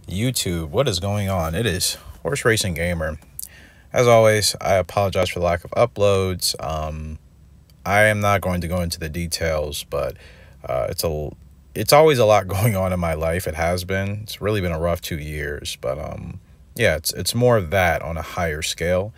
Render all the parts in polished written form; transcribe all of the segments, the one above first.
YouTube, what is going on? It is HorseRacingGamer. As always, I apologize for the lack of uploads. I am not going to go into the details, but it's always a lot going on in my life. It has been. It's really been a rough 2 years, but yeah, it's more of that on a higher scale.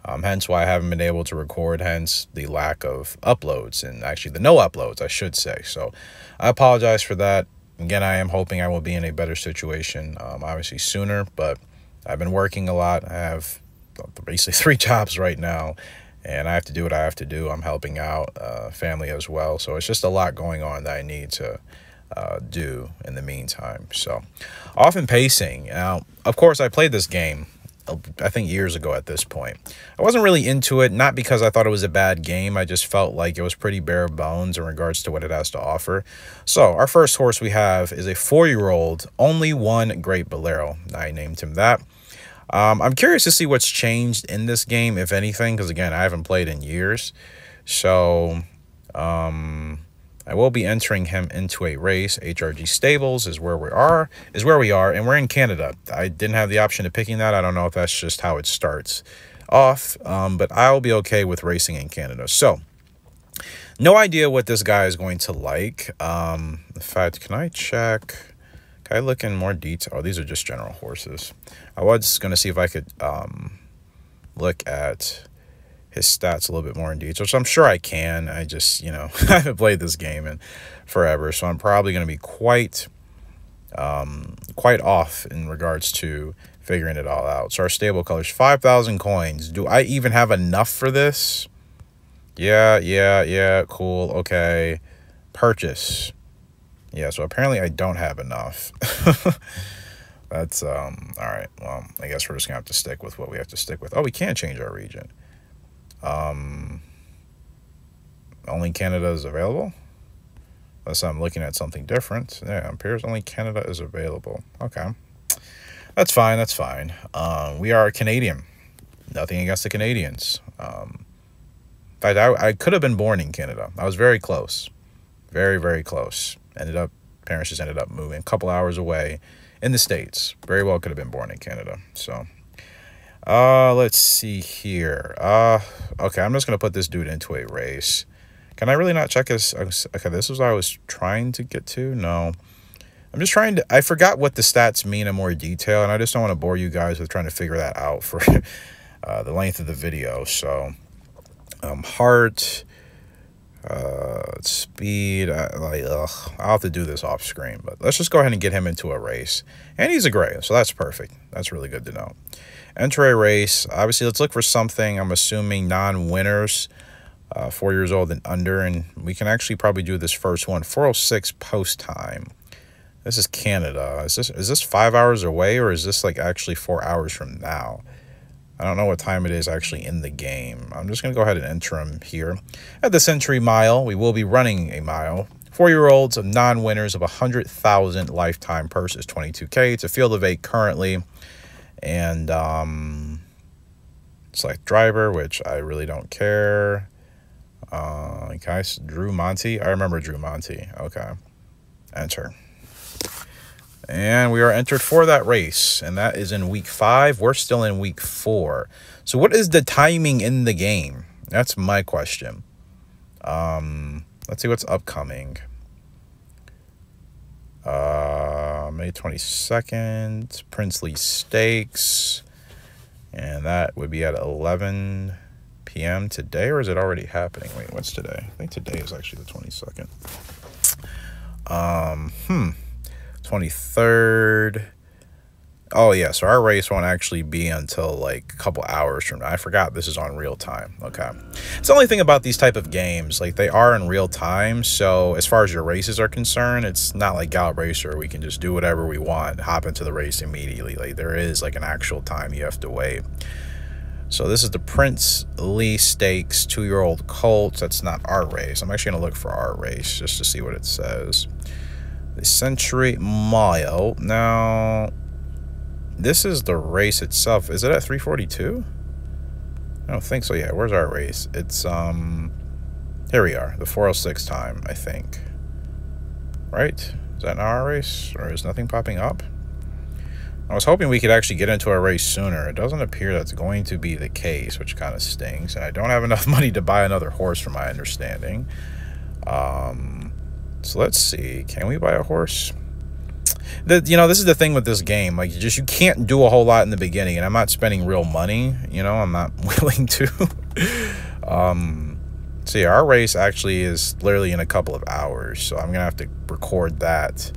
Hence why I haven't been able to record, hence the lack of uploads, and actually the no uploads, I should say. So I apologize for that. Again, I am hoping I will be in a better situation, obviously sooner, but I've been working a lot. I have basically 3 jobs right now, and I have to do what I have to do. I'm helping out family as well. So it's just a lot going on that I need to do in the meantime. So off and pacing. Now, of course, I played this game, I think years ago at this point. I wasn't really into it, not because I thought it was a bad game. I just felt like it was pretty bare bones in regards to what it has to offer. So our first horse we have is a 4-year-old, only one Great Bolero. I named him that. I'm curious to see what's changed in this game, if anything, because again, I haven't played in years. So I will be entering him into a race. HRG Stables is where we are, and we're in Canada. I didn't have the option of picking that. I don't know if that's just how it starts off, but I'll be okay with racing in Canada. So no idea what this guy is going to like. In fact, can I check? Can I look in more detail? Oh, these are just general horses. I was going to see if I could look at his stats a little bit more in detail, so I'm sure I can. I just, I haven't played this game in forever, so I'm probably going to be quite off in regards to figuring it all out. So our stable colors, 5,000 coins. Do I even have enough for this? Yeah, cool, okay. Purchase. Yeah, so apparently I don't have enough. That's all right. Well, I guess we're just gonna have to stick with what we have to stick with. Oh, we can change our region. Only Canada is available, unless I'm looking at something different. Yeah, appears only Canada is available. Okay, that's fine. We are Canadian. Nothing against the Canadians. In fact, I could have been born in Canada. I was very close, very close. Parents just ended up moving a couple hours away in the States. Very well could have been born in Canada. So let's see here. Okay, I'm just gonna put this dude into a race. Can I really not check his? Okay, this is what I was trying to get to. No, I'm just trying to. I forgot what the stats mean in more detail, and I just don't want to bore you guys with trying to figure that out for the length of the video. So heart, speed, I'll have to do this off screen, but let's just go ahead and get him into a race. And he's a gray, so that's perfect. That's really good to know. Enter a race. Obviously, let's look for something, I'm assuming non-winners, 4 years old and under, and we can actually probably do this first one. 4:06 post time. This is Canada. Is this 5 hours away, or is this like actually 4 hours from now? I don't know what time it is actually in the game. I'm just going to go ahead and enter him here. At the Century Mile, we will be running a mile. 4-year-olds of non-winners of 100,000 lifetime purses, 22K. It's a field of 8 currently. And select driver, which I really don't care. Guys, Drew Monty. I remember Drew Monty. Okay. Enter. And we are entered for that race, and that is in week 5. We're still in week 4. So what is the timing in the game? That's my question. Let's see what's upcoming. May 22nd, Princely Stakes. And that would be at 11 p.m. today, or is it already happening? Wait, what's today? I think today is actually the 22nd. 23rd. Oh yeah, so our race won't actually be until like a couple hours from now. I forgot this is on real time. Okay, it's the only thing about these type of games, like they are in real time, so as far as your races are concerned, it's not like Gallop Racer where we can just do whatever we want, hop into the race immediately. Like there is like an actual time you have to wait. So this is the Princely Stakes 2-year-old colts. That's not our race. I'm actually gonna look for our race just to see what it says. The Century Mile. Now, this is the race itself. Is it at 3:42? I don't think so. Yeah, where's our race? It's here we are, the 4:06 time, I think. Right? Is that not our race, or is nothing popping up? I was hoping we could actually get into a race sooner. It doesn't appear that's going to be the case, which kind of stings. And I don't have enough money to buy another horse, from my understanding. So let's see. Can we buy a horse? You know, this is the thing with this game. Like, you can't do a whole lot in the beginning. And I'm not spending real money. You know, I'm not willing to. So yeah, our race actually is literally in a couple of hours. So I'm going to have to record that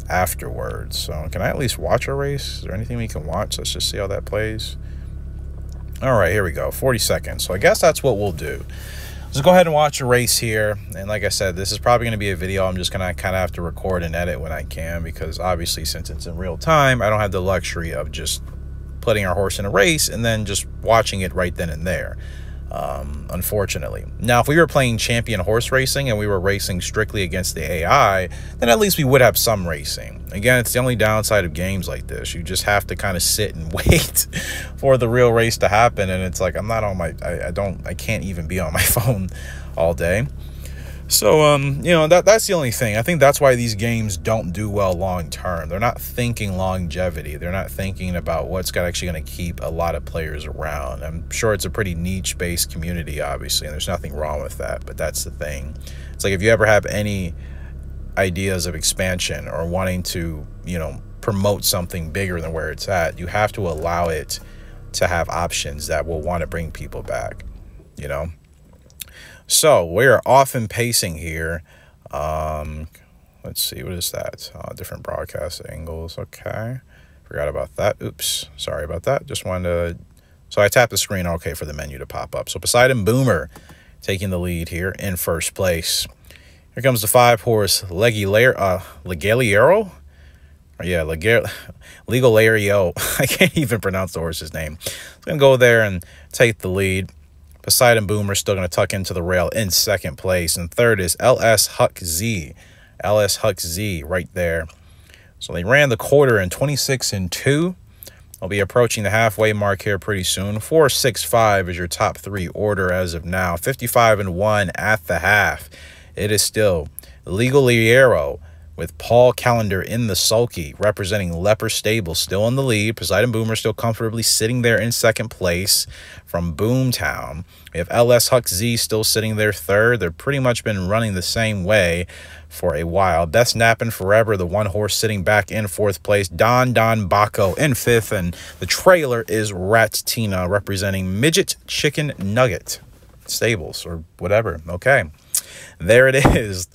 afterwards. So can I at least watch a race? Is there anything we can watch? Let's just see how that plays. All right, here we go. 40 seconds. So I guess that's what we'll do. Let's go ahead and watch a race here. And like I said, this is probably going to be a video I'm just going to kind of have to record and edit when I can, because obviously since it's in real time, I don't have the luxury of just putting our horse in a race and then just watching it right then and there. Unfortunately. Now, if we were playing champion horse racing and we were racing strictly against the AI, then at least we would have some racing. Again, it's the only downside of games like this. You just have to kind of sit and wait for the real race to happen. And it's like, I'm not on my, I can't even be on my phone all day. So, you know, that's the only thing. I think that's why these games don't do well long term. They're not thinking longevity. They're not thinking about what's actually going to keep a lot of players around. I'm sure it's a pretty niche-based community, obviously, and there's nothing wrong with that, but that's the thing. It's like if you ever have any ideas of expansion or wanting to, you know, promote something bigger than where it's at, you have to allow it to have options that will want to bring people back, you know? So we are off in pacing here. Let's see, what is that? Different broadcast angles. Okay, forgot about that. Oops, sorry about that. Just wanted to. So I tapped the screen. Okay, for the menu to pop up. So Poseidon Boomer taking the lead here in first place. Here comes the 5-horse Legaliero. Yeah, Legalario. I can't even pronounce the horse's name. I'm gonna go there and take the lead. Poseidon Boomer still going to tuck into the rail in second place. And third is LS Huck Z. LS Huck Z right there. So they ran the quarter in 26-2. They'll be approaching the halfway mark here pretty soon. 4-6-5 is your top 3 order as of now. 55-1 at the half. It is still Legaliero with Paul Callender in the sulky, representing Leper Stable, still in the lead. Poseidon Boomer still comfortably sitting there in second place from Boomtown. We have LS Huck Z still sitting there third. They've pretty much been running the same way for a while. Best Nappin' Forever, the 1-horse sitting back in fourth place. Don Baco in fifth. And the trailer is Rat Tina, representing Midget Chicken Nugget Stables or whatever. Okay, there it is.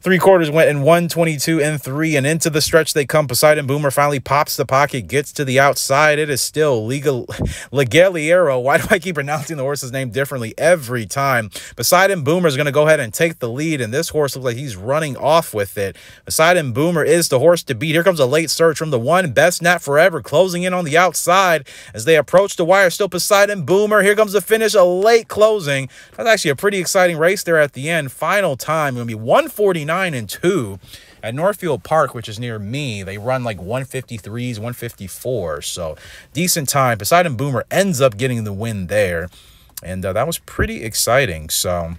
3 quarters went in 1:22-3, and into the stretch they come. Poseidon Boomer finally pops the pocket, gets to the outside. It is still Legaliero. Why do I keep pronouncing the horse's name differently every time? Poseidon Boomer is going to go ahead and take the lead, and this horse looks like he's running off with it. Poseidon Boomer is the horse to beat. Here comes a late surge from the 1, Best Nap Forever, closing in on the outside as they approach the wire. Still Poseidon Boomer. Here comes the finish, a late closing. That's actually a pretty exciting race there at the end. Final time going to be 1:49-2 at Northfield Park, which is near me. They run like 1:53s, 1:54, so decent time. Poseidon Boomer ends up getting the win there, and that was pretty exciting. So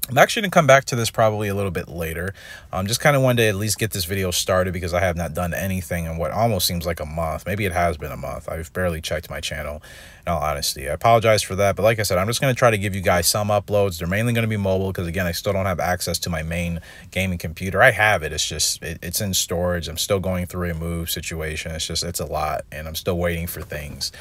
I'm actually going to come back to this probably a little bit later. Just kind of wanted to at least get this video started because I have not done anything in what almost seems like a month. Maybe it has been a month. I've barely checked my channel, in all honesty. I apologize for that, but like I said, I'm just going to try to give you guys some uploads. They're mainly going to be mobile because, again, I still don't have access to my main gaming computer. I have it. It's just, it's in storage. I'm still going through a move situation. It's a lot, and I'm still waiting for things.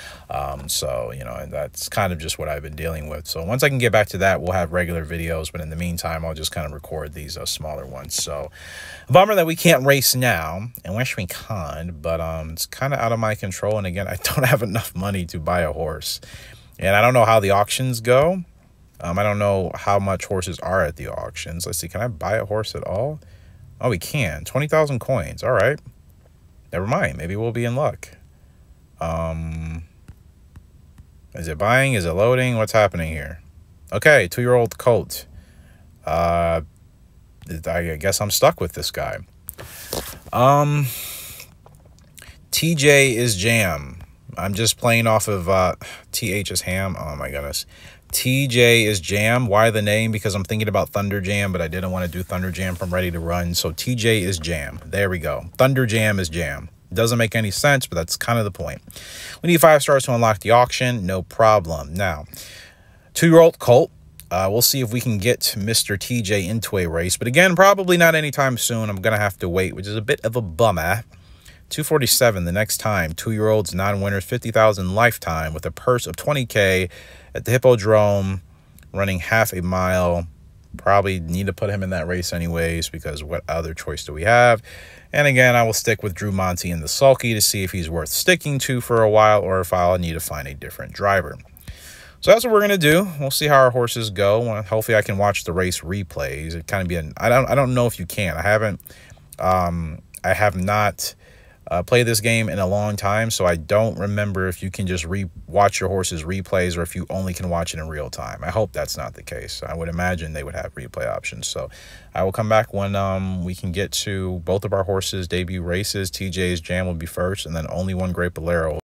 So, you know, and that's kind of just what I've been dealing with. So once I can get back to that, we'll have regular videos, but in the meantime, I'll just kind of record these smaller ones. So bummer that we can't race now. I wish we could, but it's kind of out of my control. And again, I don't have enough money to buy a horse, and I don't know how the auctions go. I don't know how much horses are at the auctions. Let's see, can I buy a horse at all? Oh, we can. 20,000 coins. All right, never mind. Maybe we'll be in luck. Is it buying? Is it loading? What's happening here? Okay, 2-year-old colt. I guess I'm stuck with this guy. TJ is Jam. I'm just playing off of TH is Ham. Oh my goodness. TJ is Jam. Why the name? Because I'm thinking about Thunder Jam, but I didn't want to do Thunder Jam from Ready to Run. So TJ is Jam. There we go. Thunder Jam is Jam. Doesn't make any sense, but that's kind of the point. We need 5 stars to unlock the auction. No problem. Now, 2-year-old colt. We'll see if we can get Mr. TJ into a race. But again, probably not anytime soon. I'm going to have to wait, which is a bit of a bummer. 247 the next time. 2-year-olds, non-winners, 50,000 lifetime with a purse of 20K at the Hippodrome, running half a mile. Probably need to put him in that race anyways, because what other choice do we have? And again, I will stick with Drew Monty in the sulky to see if he's worth sticking to for a while, or if I'll need to find a different driver. So that's what we're going to do. We'll see how our horses go. Hopefully I can watch the race replays. It kind of be an, I don't know if you can. I have not played this game in a long time, so I don't remember if you can just watch your horses replays or if you only can watch it in real time. I hope that's not the case. I would imagine they would have replay options. So I will come back when we can get to both of our horses' debut races. TJ's Jam will be first, and then only one Great Bolero